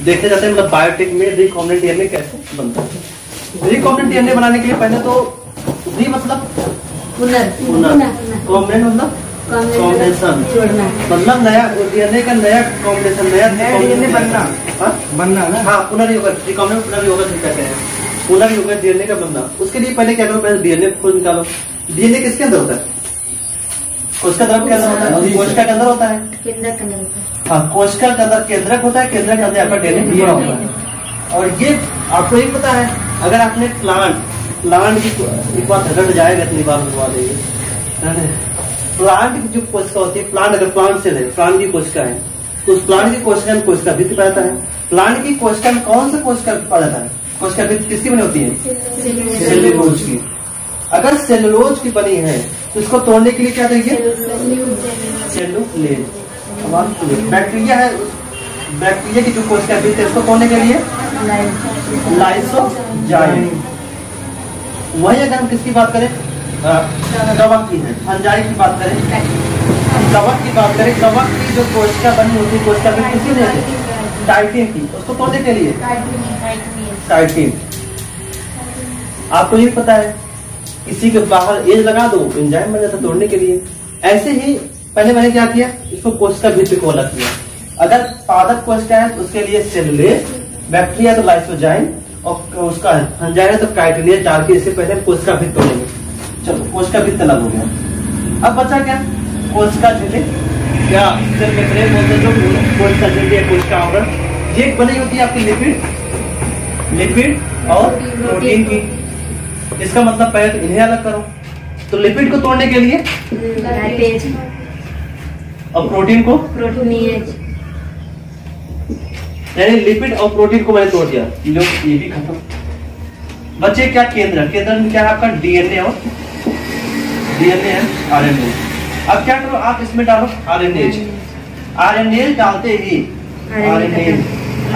देखते जाते हैं मतलब बायोटेक में रिकॉम्बिनेंट डीएनए कैसे बनता है। रिकॉम्बिनेंट डीएनए बनाने के लिए पहले तो री मतलब कॉम्बिनेंट मतलब कॉम्बिनेशन मतलब नया डीएनए का नया कॉम्बिनेशन नया डीएनए बनना ना। हाँ पुनर्युगत रिकॉम्बिनेंट पुनर्युगत कहते हैं, पुनर्युगत डीएनए का बनना। उसके लिए पहले क्या करो, पहले डीएनए को निकालो। डीएनए किसके अंदर होता है? कोशिका द्रव के अंदर होता है, कोशिका के अंदर होता है। हाँ कोशिका के अंदर केंद्रक होता है, केंद्रक के अंदर आपका डीएनए जुड़ा होता है। और ये आपको एक पता है, अगर आपने प्लांट की एक बार झगड़ जाएगा इतनी बार बुलवा देंगे। प्लांट की जो कोशिका होती है, प्लांट अगर प्लांट से है, प्लांट की कोशिका है तो उस प्लांट की कोशिका में कोशिका भित्ति पाया जाता है। प्लांट की कोशिका में कौन सा कोशिका पाया जाता है? कोशिका भित्ति किसकी बनी होती है? सेल्यूलोज की। अगर सेल्यूलोज की बनी है तो इसको तोड़ने के लिए क्या चाहिए? सेल्यूलोज। बैक्टीरिया है, बैक्टीरिया की जो कोशिका भित्ति है उसको तोड़ने के लिए लाइसोजाइम। वही अगर हम किसकी बात करें, कवक की है, फंजाई की बात करें, कवक की बात करें, कवक की जो कोशिका बनी होती है, कोशिका भित्ति किसकी नहीं, काइटिन की, उसको तोड़ने के लिए काइटिन। आपको ये पता है किसी के बाहर एज लगा दो एंजाइम बन जाता तोड़ने के लिए। ऐसे ही पहले मैंने क्या किया, इसको कोशिका भित्ति को अलग किया। अगर पादप कोशिका है तो उसके लिए सेलुलेज, बैक्टीरिया तो लाइसोजाइम और उसका फंजाई है तो काइटिनेज डाल के इससे पहले कोशिका भित्ति तोड़ेंगे। चलो कोशिका भित्ति अलग हो गया। अब बचा क्या? कोशिका झिल्ली या सेल मेम्ब्रेन बोलते हैं जो कोशिका झिल्ली या कोशिका आवरण। ये बनी होती है आपकी लिपिड और प्रोटीन की। इसका मतलब पहले तो इन्हें अलग करो। तो लिपिड को तोड़ने के लिए लाइपेज और प्रोटीन को प्रोटीनेज, यानी लिपिड और प्रोटीन को मैंने तोड़ दिया। ये भी खत्म। बचे क्या? केंद्र। केंद्र में क्या है आपका? डीएनए और डीएनए एंड आरएनए। अब क्या करो, आप इसमें डालो आरएनएज। आरएनएज डालते ही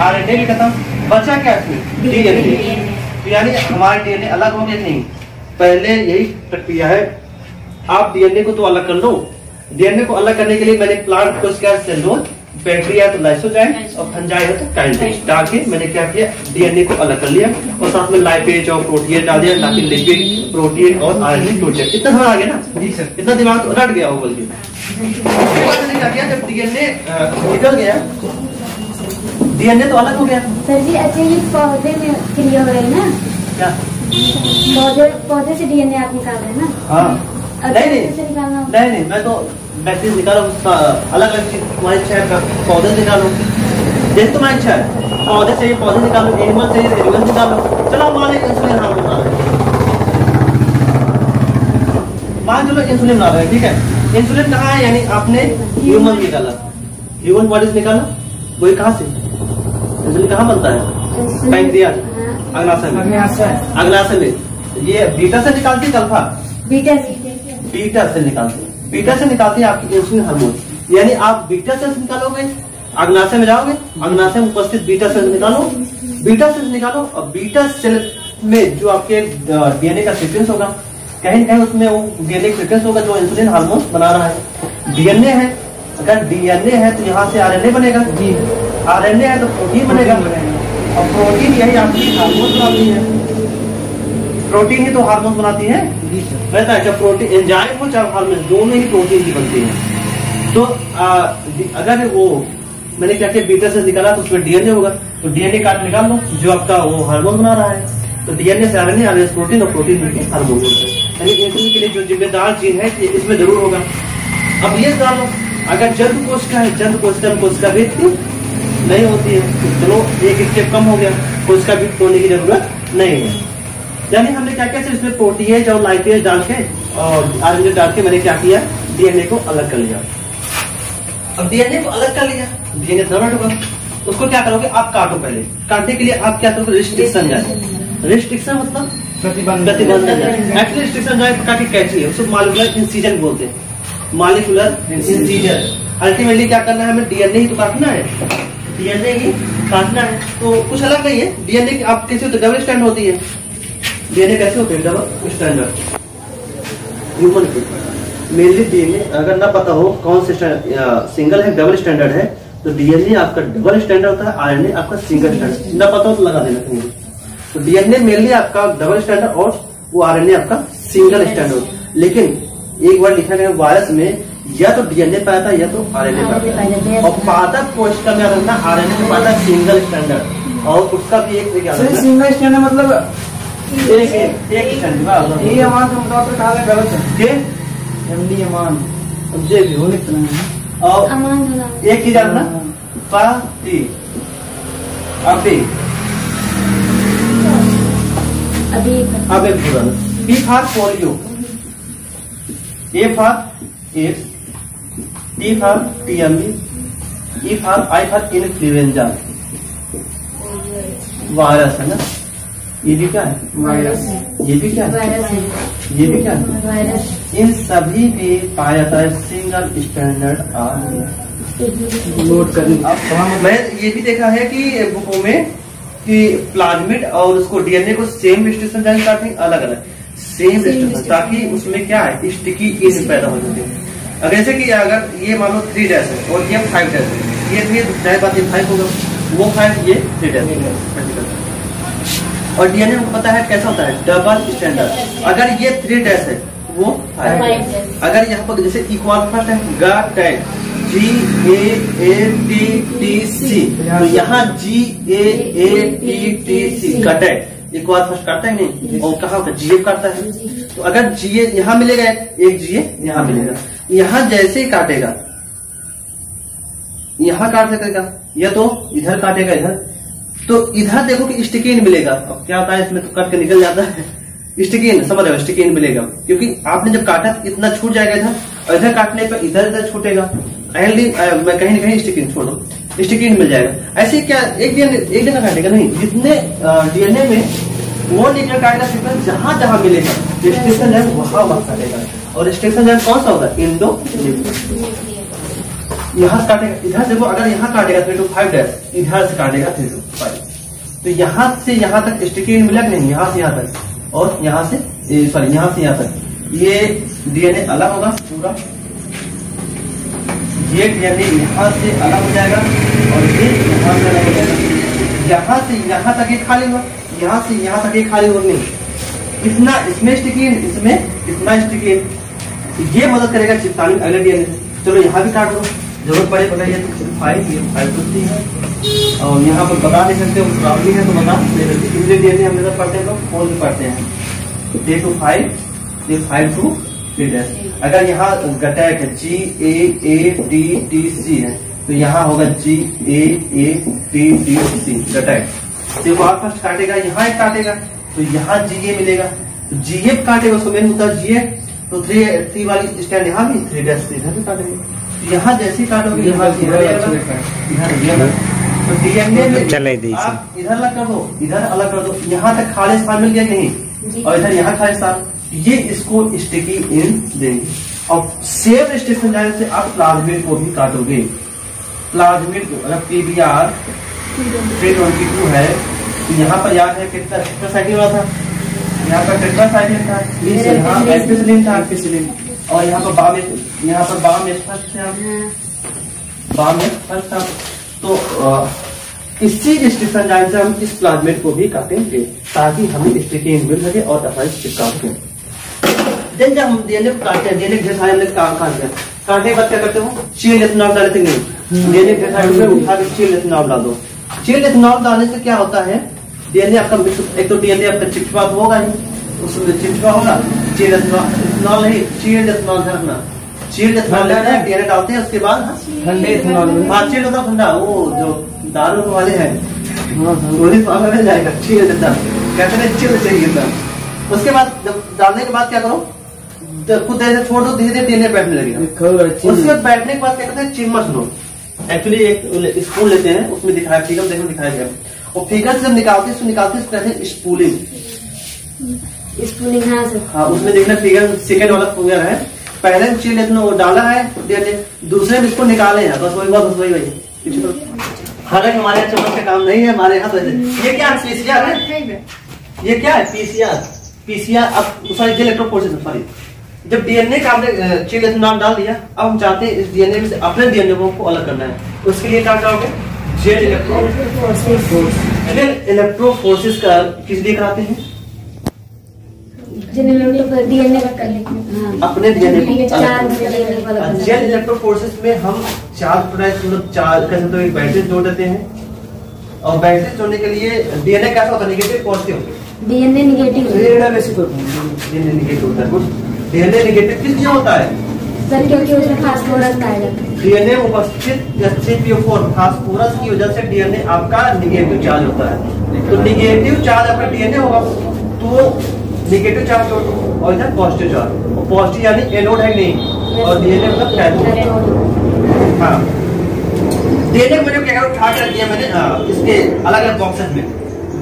आरएनए भी खत्म। बचा क्या? डीएनए। यानी हमारा डीएनए अलग हो गया नहीं। पहले यही प्रक्रिया है। आप डीएनए को तो अलग कर लो। डीएनए को अलग करने के लिए मैंने प्लांट कोशिका सेल्यूलोज, बैक्टीरिया तो लाइसोजाइम और फंजाई है तो काइटिनेज डाल के मैंने क्या किया, डीएनए को अलग कर लिया और साथ में लाइपेज और प्रोटीन डाल दिया ताकि लिपिड, प्रोटीन और आरएनए टूट जाए। इतना समझ आ गया ना? जी सर। इतना दिमाग तो रट गया हो बल्कि। क्या किया, जब डीएनए निकल गया, डीएनए तो अलग हो गया सर जी। अच्छा ये पौधे में क्रिया हो रही ना? क्या पौधे से डीएनए आप निकाल रहे हैं ना? हाँ। नहीं, मैं तो बैक्टीरिया निकालो, अलग अलग चीज तुम्हारी इच्छा है। पौधे से निकालो जैसे तुम्हारी इच्छा है, पौधे से पौधे निकालो, एनिमल से एनिमल निकालो। चलो मान लो इंसुलिन हम बना रहे हैं, मान चलो इंसुलिन बना रहे हैं, ठीक है। इंसुलिन कहाँ है? यानी आपने ह्यूमन निकाला, ह्यूमन बॉडी से निकाला। वही कहाँ से इंसुलिन कहाँ बनता है? पैंक्रियाज, अग्नाशय में। ये बीटा से निकालती है, अल्फा बीटा से निकालती है। बीटा से निकालती है आपकी इंसुलिन हार्मोन। यानी आप बीटा सेल्स निकालोगे, अग्नाशय में जाओगे, अग्नाशय में उपस्थित बीटा सेल्स निकालो, बीटा सेल्स निकालो और बीटा सेल में जो आपके डीएनए का सीक्वेंस होगा, कहीं न कहीं उसमें वो डीएनए का सीक्वेंस होगा जो इंसुलिन हार्मोन बना रहा है। डीएनए है, अगर डीएनए है तो यहाँ से आरएनए बनेगा, आरएनए है तो प्रोटीन बनेगा और प्रोटीन यही आपकी हार्मोन बनाती है। प्रोटीन ही तो हार्मोन बनाती है। रहता है जब प्रोटीन एंजाइम हो चाहे हार्मोन, दोनों ही प्रोटीन की बनती है। तो अगर वो मैंने क्या किया, बीटा से निकाला तो उसमें डीएनए होगा, तो डीएनए काट निकाल लो जो आपका वो हार्मोन बना रहा है। तो डीएनए से आरएनए, आरएनए से प्रोटीन और प्रोटीन मिलकर हार्मोन होता है। यानी इंसुलिन के लिए जो जिम्मेदार जीन है इसमें जरूर होगा। अब ये जान लो, अगर जंतु कोशिका है, जंतु कोशिका में कोशिका भित्ति नहीं होती है, तो चलो एक स्टेप कम हो गया, कोशिका भित्ति होने की जरूरत नहीं है। यानी हमने क्या किया, इसमें प्रोटीएज और लाइपेज डाल के और आरएनए डाल के मैंने क्या किया, डीएनए को अलग कर लिया। अब डीएनए को अलग कर लिया, डीएनए थर्ड होगा, उसको क्या करोगे आप काटो। पहले काटने के लिए आप क्या करोगे, रिस्ट्रिक्शन जाए। रिस्ट्रिक्शन मतलब प्रतिबंध जाए। एक्चुअली रिस्ट्रिक्शन जाए काटी कैची है, उसको मॉलिक्यूलर इंसिजन बोलते हैं। मॉलिक्यूलर इंसिजन अल्टीमेटली क्या करना है, हमें डीएनए ही तो काटना है, डीएनए ही काटना है। तो कुछ अलग नहीं है। डीएनए आप कैसे होते, डबल स्टैंड होती है। डीएनए कैसे होते हैं, डबल स्टैंडर्ड। ह्यूमन की मेनली डीएनए अगर ना पता हो कौन से सिंगल है, डबल स्टैंडर्ड है, तो डीएनए आपका डबल स्टैंडर्ड होता है, आरएनए आपका सिंगल स्टैंडर्ड। न पता हो तो लगा देना कहीं। तो डीएनए मेनली आपका डबल स्टैंडर्ड और वो आरएनए आपका सिंगल स्टैंडर्ड। लेकिन एक बार लिखा गया वायरस में या तो डीएनए पाता है या तो आरएनए पाता है, और पादप कोशिका का क्या रखना, आरएनए में पाता है सिंगल स्टैंडर्ड, और उसका भी एक सिंगल स्टैंडर्ड मतलब एक स्टैंडर्ड। ये अमान का मतलब कहा गलत है, एमडी अमान जे भी हो लिखना है। और एक चीज रखना पाती अभी अब एक P for polio, A for AIDS, T for TMV, E for I for influenza. Virus है ना, ये भी क्या है वायरस, ये भी क्या है ये भी क्या है वायरस। इन सभी में पाया जाता है सिंगल स्टैंडर्ड आरएनए। नोट करनी। अब मैं ये भी देखा है कि बुकों में कि प्लाज्मिड और उसको डीएनए को सेम स्टेशन जाइन काटेंगे, अलग अलग सेम स्टेशन, ताकि उसमें क्या है स्टिकी इन पैदा हो जाती है। अब जैसे कि अगर ये मान लो 3 डैश है और ये 5 डैश है, ये 3 बात 5 होगा, वो 5 ये 3 डैश है। और डीएनए को पता है कैसा होता है डबल स्टैंडर्ड। अगर ये 3 डैश है वो 5, अगर यहाँ पर जैसे इक्वल फर्स्ट है गाटैक GAATTC, तो यहाँ GAATTC गटैक इक्वल फर्स्ट काटता है नहीं, और कहाँ होता है जीए काटता है। तो अगर जीए यहाँ मिलेगा, एक जीए यहाँ मिलेगा, यहाँ जैसे ही काटेगा यहाँ काट सकेगा, या तो इधर काटेगा इधर, तो इधर देखो कि स्टिकीन मिलेगा। अब क्या होता है इसमें तो कट के निकल जाता है स्टिकीन, समझ रहे हो स्टिकीन मिलेगा, क्योंकि आपने जब काटा इतना छूट जाएगा इधर, और इधर काटने पर इधर इधर छूटेगा, मैं कहीं न कहीं स्टिकीन छोड़ो, स्टिकीन मिल जाएगा। ऐसे क्या एक दिन काटेगा नहीं, जितने डीएनए में वो न्यूक्लियर काटेगा सीक्वेंस जहां जहां मिलेगा स्टेशन है वहां काटेगा। और स्टेशन है कौन सा होगा इंडो न्यूक्लियर। यहाँ से काटेगा, इधर देखो अगर यहाँ काटेगा 3 to 5 डैश, इधर से काटेगा 3 to 5, तो यहाँ से यहाँ तक स्टिकीन मिला नहीं, यहाँ से यहाँ तक, और यहाँ से सॉरी यहाँ से यहाँ तक ये डीएनए अलग होगा पूरा, ये डीएनए यहाँ से अलग हो जाएगा, और ये यहाँ से अलग हो जाएगा। यहाँ से यहाँ तक ये खाली होगा, यहाँ से यहाँ तक ये खाली होगा नहीं, इतना इसमें स्टिकीन, इसमें इतना स्टिकीन, ये मदद करेगा चिपकाने अगले डीएनए से। चलो यहाँ भी काट लो, जरूरत पड़े पता ये 5 कुछ है, और यहाँ पर बता नहीं सकते हो प्रॉब्लम है तो बता नहीं डीएनए हम लोग पढ़ते हैं तो फोन भी पढ़ते हैं 3 to 5, 5 to 3 डैश। अगर यहाँ गटैक है GAATTC है, तो यहाँ होगा GAATTC गटैक। तो आप फर्स्ट काटेगा, यहाँ एक काटेगा तो यहाँ GA मिलेगा, तो GA काटेगा उसको मेन होता है GA, तो 3 वाली स्टैंड यहाँ भी 3 डैश इधर भी काटेंगे। यहाँ जैसे काटोगे यहाँ तो डीएनए में आप इधर अलग कर दो, इधर अलग कर दो, यहाँ तक खाली स्थान मिल गया नहीं, और इधर यहाँ खाली स्थान, ये इसको स्टिकी इन देंगे। और सेम स्टेशन जाने से आप प्लाज्मिड को भी काटोगे। प्लाज्मिड को अगर PBR 322 है तो यहाँ पर याद है कितना टेट्रासाइक्लिन वाला था, यहाँ पर टेट्रासाइक्लिन था, यहाँ एम्पिसिलिन था, एम्पिसिलिन, और यहाँ पर बाम फर्स्ट था। तो इसी स्टेशन जाने से हम इस प्लाज्मिड को भी काटेंगे ताकि हमें स्टिकीन मिल सके और अपना चिपका सके। देन जब हम डीएनए काटते हैं, डीएनए ढेर सारे हम लोग काटने के बाद क्या करते हो चील इथेनॉल डालते नहीं, डीएनए ढेर सारे उठा के चील इथेनॉल डाल दो। चील इथेनॉल डालने से क्या होता है डीएनए आपका एक तो डीएनए आपका चिपचिपा होगा ही, उसमें चिपचिपा होगा, चील इथेनॉल नहीं चील इथेनॉल रखना, चील इथेनॉल लेना है डीएनए डालते हैं, उसके बाद ठंडे इथेनॉल चील होता ठंडा, वो जो दारू वाले हैं मिल जाएगा चील इथेनॉल कहते हैं चिल चाहिए था। उसके बाद जब डालने के बाद क्या करो खुद ऐसे छोड़ दो, धीरे धीरे डीएनए बैठने लगेगा। उसके बैठने के बाद क्या करते हैं चिम्मच लो, एक्चुअली एक स्पून लेते हैं, उसमें दिखाया फिगर देखो दिखाया गया, और फिगर से जब निकालते हैं कहते हैं स्पूलिंग। हाँ उसमें देखना फिगर सेकेंड वाला फिगर है, पहले चील इतना वो डाला है डीएनए, दूसरे में इसको निकाले हैं, बस वही बात बस वही। हालांकि हमारे यहाँ चम्मच का काम नहीं है, हमारे यहाँ तो ये क्या है PCR है, ये क्या है PCR अब सॉरी इलेक्ट्रोफोरेसिस सॉरी। जब डीएनए का आपने चील इथेनॉल डाल दिया, अब हम चाहते हैं इस डीएनए में से अपने डीएनए को अलग करना है, उसके लिए क्या करोगे? जेल इलेक्ट्रोफोरेसिस का किस लिए कराते हैं? डीएनए अपने डीएनए जेल इलेक्ट्रोफोरेसिस में हम चार कैसे तो एक बैटरी जोड़ देते हैं, और बैटरी जोड़ने के लिए डीएनए कैसा होता है? Negative positive? डीएनए निगेटिव होता है। डीएनए निगेटिव किस लिए होता है सर? क्योंकि उसमें फास्फोरस पाया जाता है। डीएनए उपस्थित C3PO4 फास्फोरस की वजह से डीएनए आपका निगेटिव चार्ज होता है। तो निगेटिव चार्ज आपका डीएनए होगा तो निगेटिव चार्ज और इधर पॉजिटिव चार्ज, और पॉजिटिव यानी एनोड है नहीं, और डीएनए मतलब कैथोड। हाँ, डीएनए को क्या उठा के रख दिया मैंने इसके अलग अलग बॉक्सेस में।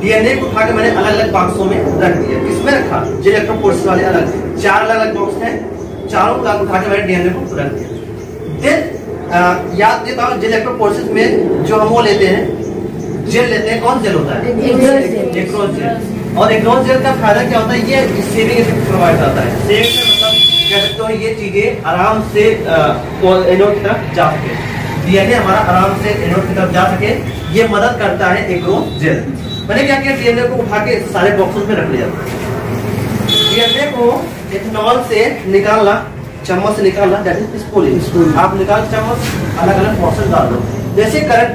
डीएनए को उठा के मैंने अलग अलग बॉक्सों में रख दिया। किसमें रखा? जेल इलेक्ट्रोफोरेसिस वाले अलग 4 अलग अलग बॉक्स हैं, चारों को उठा के मैंने डीएनए को रख दिया। देन याद देता हूँ, जेल इलेक्ट्रोफोरेसिस में जो हम वो लेते हैं, जेल लेते हैं, कौन जेल होता है? Agarose gel. और एक्रोस जेल का फायदा क्या होता है? ये सेविंग इफेक्ट प्रोवाइड करता है। सेव से मतलब कह सकते हो ये चीजें आराम से एनोड की तरफ जा सके, डीएनए हमारा आराम से एनोड की तरफ जा सके, ये मदद करता है एक्रोस जेल। मैंने क्या किया? डीएनए को उठा के सारे बॉक्सों में रख लिया। डीएनए को इथेनॉल से निकालना, चम्मच से निकालना, दैट इज स्पूलिंग। आप निकाल चम्मच अलग अलग बॉक्सेस डाल दो। जैसे करंट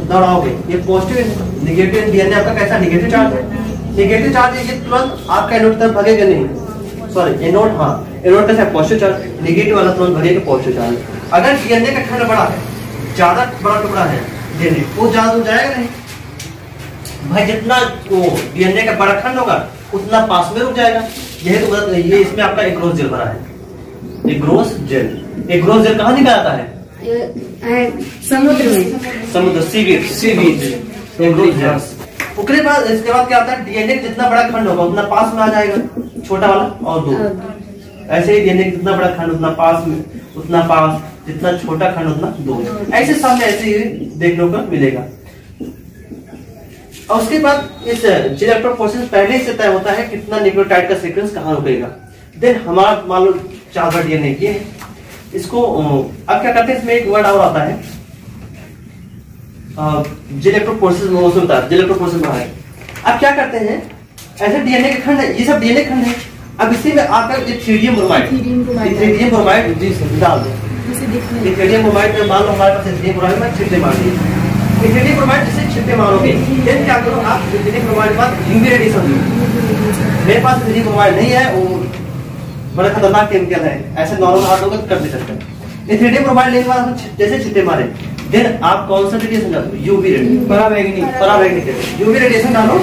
दौड़ाओगे, ये पॉजिटिव निगेटिव डीएनए आपका कैसा? निगेटिव चार्ज है। निगेटिव चार्ज ये तुरंत आपका एनोड तरफ भगेगा नहीं, सॉरी एनोड, हाँ एनोड कैसा? Positive charge. निगेटिव वाला तुरंत भगेगा पॉजिटिव चार्ज। अगर डीएनए का खंड बड़ा है, ज्यादा बड़ा टुकड़ा है डीएनए, वो ज्यादा दूर जाएगा नहीं भाई। जितना वो डीएनए का बड़ा खंड होगा उतना पास में रुक जाएगा। यही तो मतलब ये इसमें आपका एक्रोस जेल भरा है। एक्रोस जेल, एक्रोस जेल कहाँ निकल आता है? समुद्र में, समुद्र, सीवीड एक्रोस जेल। उसके बाद इसके बाद क्या होता है? डीएनए का जितना बड़ा खंड होगा उतना पास में आ जाएगा, छोटा वाला और दूर। ऐसे ही डीएनए का जितना बड़ा खंड उतना पास में, उतना पास, जितना छोटा खंड उतना दूर। ऐसे सब में ऐसे ही देखने को मिलेगा। और उसके बाद इस जेल इलेक्ट्रोफोरेसिस पहले से तय होता है कितना न्यूक्लियोटाइड का सीक्वेंस कहाँ रुकेगा। देन हमारा मान लो 4 बार डीएनए ये है, इसको अब क्या करते हैं? इसमें एक वर्ड और आता है जेल इलेक्ट्रोफोरेसिस में, होता है जेल इलेक्ट्रोफोरेसिस में है। अब क्या करते हैं? ऐसे डीएनए के खंड है, ये सब डीएनए खंड है। अब इसी में आपका इथेरियम ब्रोमाइड जी डाल दो। इथेरियम ब्रोमाइड में मान लो हमारे पास इथेरियम ब्रोमाइड में छिट्टे मार दिए। इथेरियम ब्रोमाइड जिसे छिट्टे मारोगे, देन क्या करो आप? इथेरियम ब्रोमाइड के बाद यूवी रेडिएशन दो। मेरे पास इथेरियम ब्रोमाइड नहीं है, वो बड़ा खतरनाक केमिकल है, ऐसे नॉर्मल हार्ट होगा कर नहीं सकते। इथेरियम ब्रोमाइड लेने के बाद हम जैसे छिट्टे मारे, देन आप कौन सा रेडिएशन डालो? यूवी रेडिएशन, पराबैंगनी यूवी रेडिएशन डालो,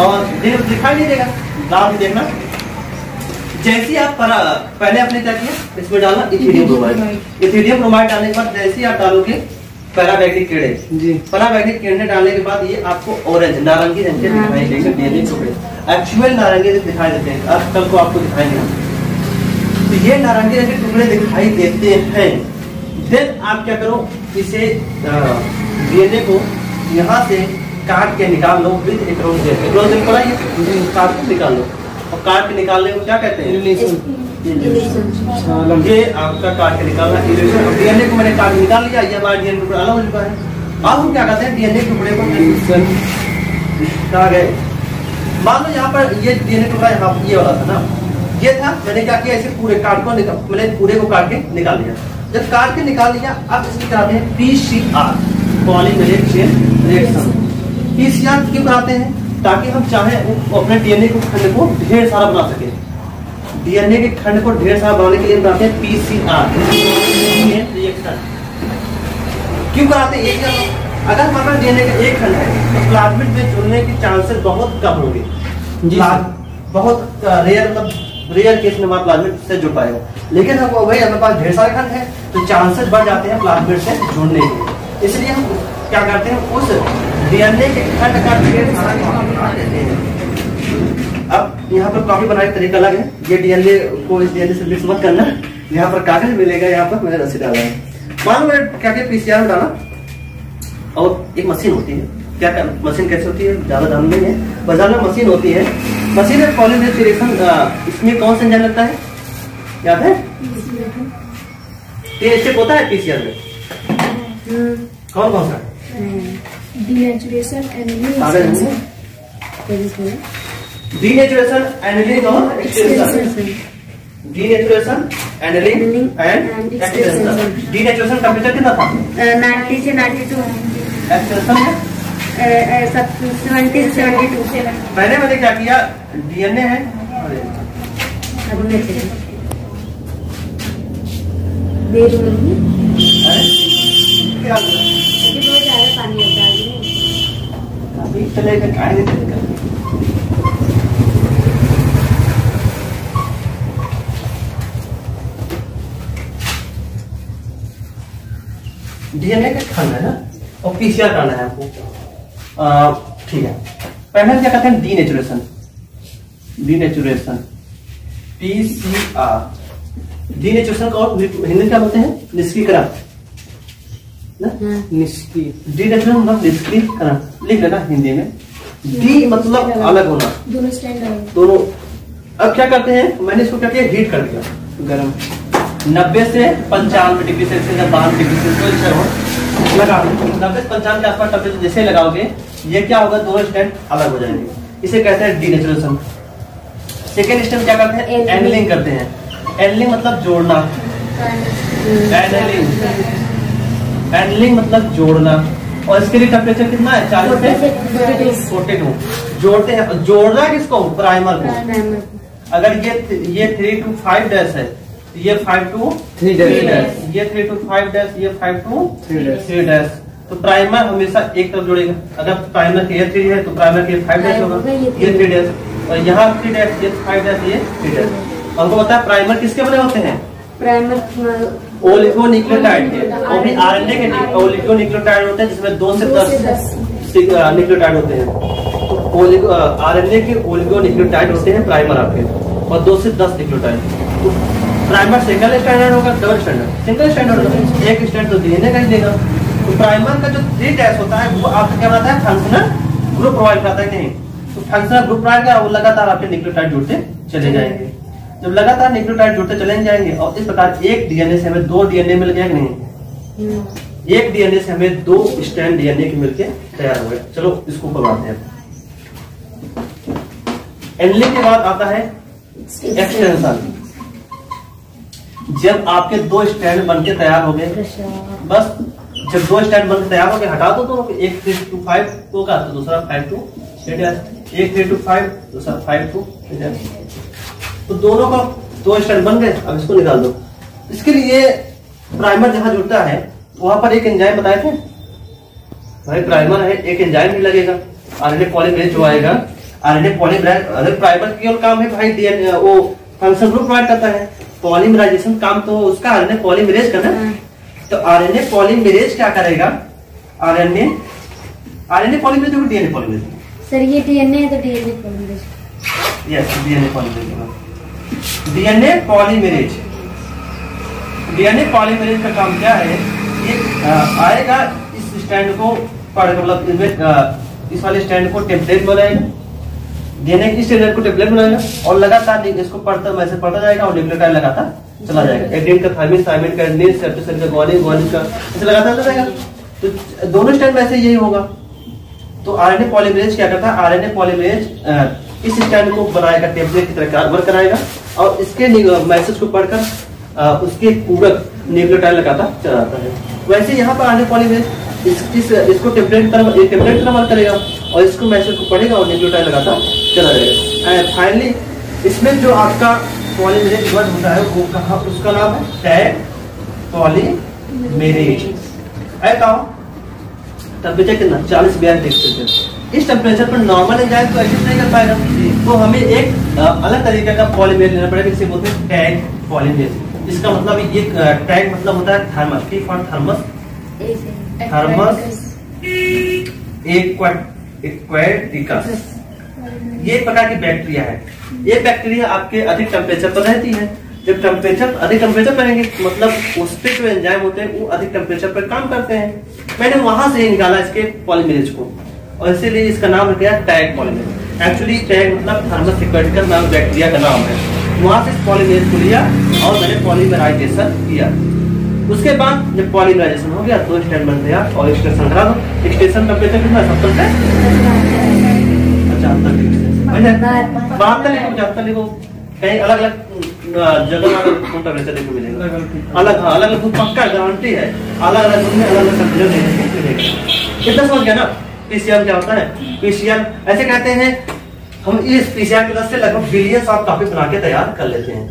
और दिखाई नहीं देगा, डाल के देखना। जैसे आप पहले आपने क्या किया? इसमें डाला इथेरियम ब्रोमाइड। इथेरियम ब्रोमाइड डालने के बाद जैसे आप डालोगे पैराबैग्निक कीड़े जी, पैराबैग्निक कीड़े डालने के बाद ये आपको ऑरेंज नारंगी रंग के दिखाई देंगे डीएनए टुकड़े। एक्चुअल नारंगी दिखाई देते हैं, अब कल को आपको दिखाएंगे। तो ये नारंगी रंग के टुकड़े दिखाई देते हैं। देन आप क्या करो? इसे डीएनए को यहाँ से काट के निकाल लो with across gel. Across gel पड़ा है, काट के निकाल लो, और काट के निकालने को क्या कहते हैं? ये आपका काट के निकालना इल्यूशन। डीएनए को मैंने काट के निकाल लिया, ये हमारा डीएनए टुकड़ा अलग हो चुका है। अब हम क्या करते हैं? डीएनए टुकड़े को कहाँ गए? मान लो यहाँ पर ये डीएनए टुकड़ा यहाँ ये वाला था ना, ये था। मैंने क्या किया? इसे पूरे काट को मैंने पूरे को काट के निकाल लिया। जब काट के निकाल लिया, अब इसकी कराते हैं PCR, polymerase chain reaction. PCR क्यों कराते हैं? ताकि हम चाहे अपने डीएनए को खंड को ढेर सारा बना सके। डीएनए के खंड को ढेर सारा बनाने के लिए बनाते हैं पीसीआर रिएक्शन। क्यों कराते हैं? अगर हमारा डीएनए का एक खंड है तो प्लाज्मिड में जुड़ने के चांसेस बहुत कम होंगे। बहुत रेयर, मतलब रेयर केस में हमारा प्लाज्मिड से जुड़ पाएगा। लेकिन हम वही हमारे पास ढेर सारे खंड है तो चांसेस बढ़ जाते हैं प्लाज्मिड से जुड़ने के। इसलिए हम क्या करते हैं? उस डीएनए के खंड का ढेर सारा बना लेते हैं। अब यहाँ पर कॉपी बनाने का तरीका अलग है। ये डीएनए को इस डीएनए से मिक्स मत करना। यहाँ पर कागज मिलेगा, यहाँ पर मैंने रस्सी डाला है। मान लो मैंने क्या क्या पीसीआर में डाला, और एक मशीन होती है। क्या मशीन कैसे होती है ज्यादा ध्यान नहीं है, बाजार में मशीन होती है। मशीन में पॉलीमेरेज रिएक्शन, इसमें कौन सा एंजाइम लगता है? याद है? ये स्टेप होता है पीसीआर में। कौन कौन सा? डीनेचुरेशन, एनिलिंग, डीनेचुरेशन, एनिलिंग और extension. Denaturation, annealing and extension. Denaturation temperature कितना था? 90 से 92। एक्सटेंशन 70 से 72। पहले मैंने क्या किया, डीएनए है, दे दूंगी। क्या बहुत ज्यादा पानी होता है अभी चलेगा, काय नहीं चलेगा। डीएनए का खाना है ना, और पीसीआर करना है आपको। ठीक है, पहले क्या कहते हैं, डीनेचुरेशन। Denaturation, PCR. डीनेचुरेशन को और हिंदी क्या बोलते हैं, निष्क्रियकरण। निष्क्रिय, डीनेचुरेशन मतलब निष्क्रियकरण। लिख लेना हिंदी में। डी मतलब अलग होना, दोनों स्टैंड दोनों। अब क्या करते हैं, मैंने इसको क्या किया, हीट कर दिया, गर्म। 90 से 95 डिग्री सेल्सियस या 92 डिग्री सेल्सियस लगा। 90 से 95 के आसपास टेम्परेचर जैसे लगाओगे, ये क्या होगा, दोनों स्टैंड अलग हो जाएंगे। इसे कहते हैं डीनेचुरेशन। सेकेंड स्टेप क्या करते हैं, एनिलिंग करते हैं। एनिलिंग मतलब जोड़ना। एनिलिंग मतलब जोड़ना। और इसके लिए टेम्परेचर कितना है, 40 से 42। जोड़ते हैं, जोड़ना किसको, प्राइमर को। अगर ये 3 to 5 डैश है, ये 5 to 3 डैश, ये 3 to 5 डैश, ये 5 to 3 डैश। तो प्राइमर हमेशा एक तरफ जोड़ेगा। अगर प्राइमर के ये 3 है तो प्राइमर के 5 डैश होगा, ये 3 डैश, और यहाँ 3 डैश, ये 5 डैश, ये 3 डैश। हमको पता है प्राइमर किसके बने होते हैं, प्राइमर ओलिगोन्यूक्लियोटाइड के, और भी आरएनए के ओलिगोन्यूक्लियोटाइड होते हैं, जिसमें 2 से 10 न्यूक्लियोटाइड होते हैं। तो आरएनए के ओलिगोन्यूक्लियोटाइड होते हैं प्राइमर आपके, और 2 से 10 न्यूक्लियोटाइड। तो प्राइमर सिंगल स्टैंडर्ड होगा, डबल स्टैंडर्ड, सिंगल स्टैंडर्ड होगा, एक स्टैंड तो डीएनए का ही देगा। तो प्राइमर का जो 3 डैश होता है, वो आपका क्या बनाता है, फंक्शनल ग्रुप प्रोवाइड करता है। नहीं, तो फंक्शनल ग्रुप प्रोवाइड कर, वो लगातार आपके न्यूक्लियोटाइड जुड़ते चले जाएंगे। जब लगातार न्यूक्लियोटाइड जुड़ते चले जाएंगे, और इस प्रकार एक डीएनए से हमें 2 डीएनए मिल गया कि नहीं, एक डीएनए से हमें 2 स्ट्रैंड डीएनए के मिलके तैयार हो गए। चलो इसको करवाते हैं। एनिलिंग के बाद आता है एक्सटेंशन। जब आपके 2 स्ट्रैंड बनके तैयार हो गए, बस जब 2 स्ट्रैंड बनके तैयार हो गए, हटा दो दोनों, एक 3 to 5 होगा तो दूसरा 5 to 3 डैश, एक 3 to 5, दूसरा 5 to 3 डैश। तो दोनों का 2 स्ट्रैंड बन गए। अब इसको निकाल दो। इसके लिए प्राइमर जहां जुड़ता है, वहां पर एक एंजाइम बताए थे भाई, प्राइमर है, एक एंजाइम भी लगेगा, आरएनए पॉलीमरेज जो आएगा। आरएनए पॉलीमरेज, अगर प्राइमर केवल काम है भाई डीएनए, वो फंक्शन ग्रुप प्रोवाइड करता है, पॉलीमराइजेशन काम तो उसका आरएनए पॉलीमरेज करना। तो आरएनए पॉलीमरेज क्या करेगा, आरएनए पॉलीमरेज होगा, डीएनए पॉलीमरेज। सर ये डीएनए है तो DNA polymerase. Yes, DNA polymerase होगा। डीएनए पॉलीमरेज, डीएनए पॉलीमरेज का काम क्या है, ये आएगा इस स्टैंड को पढ़, मतलब इस वाले स्टैंड को टेम्पलेट बनाएगा, डीएनए की स्टैंड को टेम्पलेट बनाएगा, और लगातार इसको पढ़ता मैसेज पढ़ता जाएगा, और न्यूक्लियोटाइड लगातार चला जाएगा। एडेनिन का थायमिन, थायमिन का एडेनिन, साइटोसिन का ग्वानिन, ग्वानिन का ऐसे लगातार चला जाएगा। तो दोनों स्टैंड वैसे यही होगा। तो आरएनए पॉलीमरेज क्या करता है, आरएनए पॉलीमरेज इस स्टैंड को बनाएगा, टेम्पलेट की तरह वर्क कराएगा, और इसके मैसेज को पढ़कर उसके पूरक न्यूक्लियोटाइड लगाता चला जाता है। वैसे यहाँ पर आरएनए पॉलीमरेज इसको टेम्पलेट की तरह वर्क करेगा, और इसको मैसेज को पढ़ेगा, और न्यूक्लियोटाइड लगाता चला जाएगा। एंड फाइनली इसमें जो आपका पॉलीमरेज वर्ड होता है, वो कहा, उसका नाम है टैग पॉलीमरेज। टेम्परेचर कितना, 40-42 डिग्री सेल्सियस। इस टेम्परेचर पर नॉर्मल एंजाइम तो एग्जिस्ट नहीं कर पाएगा, तो हमें एक अलग तरीके का पॉलीमरेज लेना पड़ेगा, जिसे बोलते हैं टैग पॉलीमरेज। इसका मतलब ये टैग मतलब होता है thermos, T for thermos, thermos aquaticus. ये एक प्रकार की बैक्टीरिया है। ये बैक्टीरिया आपके अधिक टेम्परेचर पर रहती है। जब अधिक टेम्परेचर पर रहेंगे, मतलब उस पे जो एंजाइम होते हैं वो अधिक टेम्परेचर पर काम करते हैं। मैंने वहां से निकाला इसके पॉलीमरेज को, और इसीलिए इसका नाम रख दिया टैग पॉलीमरेज। एक्चुअली टैग मतलब थर्मस एक्वाटिकस नाम बैक्टीरिया का नाम है। वहां से पॉलीमरेज को लिया और मैंने पॉलीमराइजेशन किया। उसके बाद जब पॉलीमराइजेशन हो गया तो स्टैंड बन गया और एक्सट्रैक्शन करा दो। एक्सट्रैक्शन टेम्परेचर कितना 70 से 75 डिग्री सेल्सियस। 72 लिखो 75 लिखो, कहीं अलग अलग जगह टेम्परेचर देखने मिलेगा अलग। हाँ अलग अलग पक्का गारंटी है, अलग अलग में अलग अलग टेम्परेचर मिलेगा। इतना समझ गया ना पीसीआर क्या होता है। पीसीआर ऐसे कहते हैं, हम इस पीसीआर की मदद से लगभग बिलियंस ऑफ कॉपी बना के तैयार कर लेते हैं,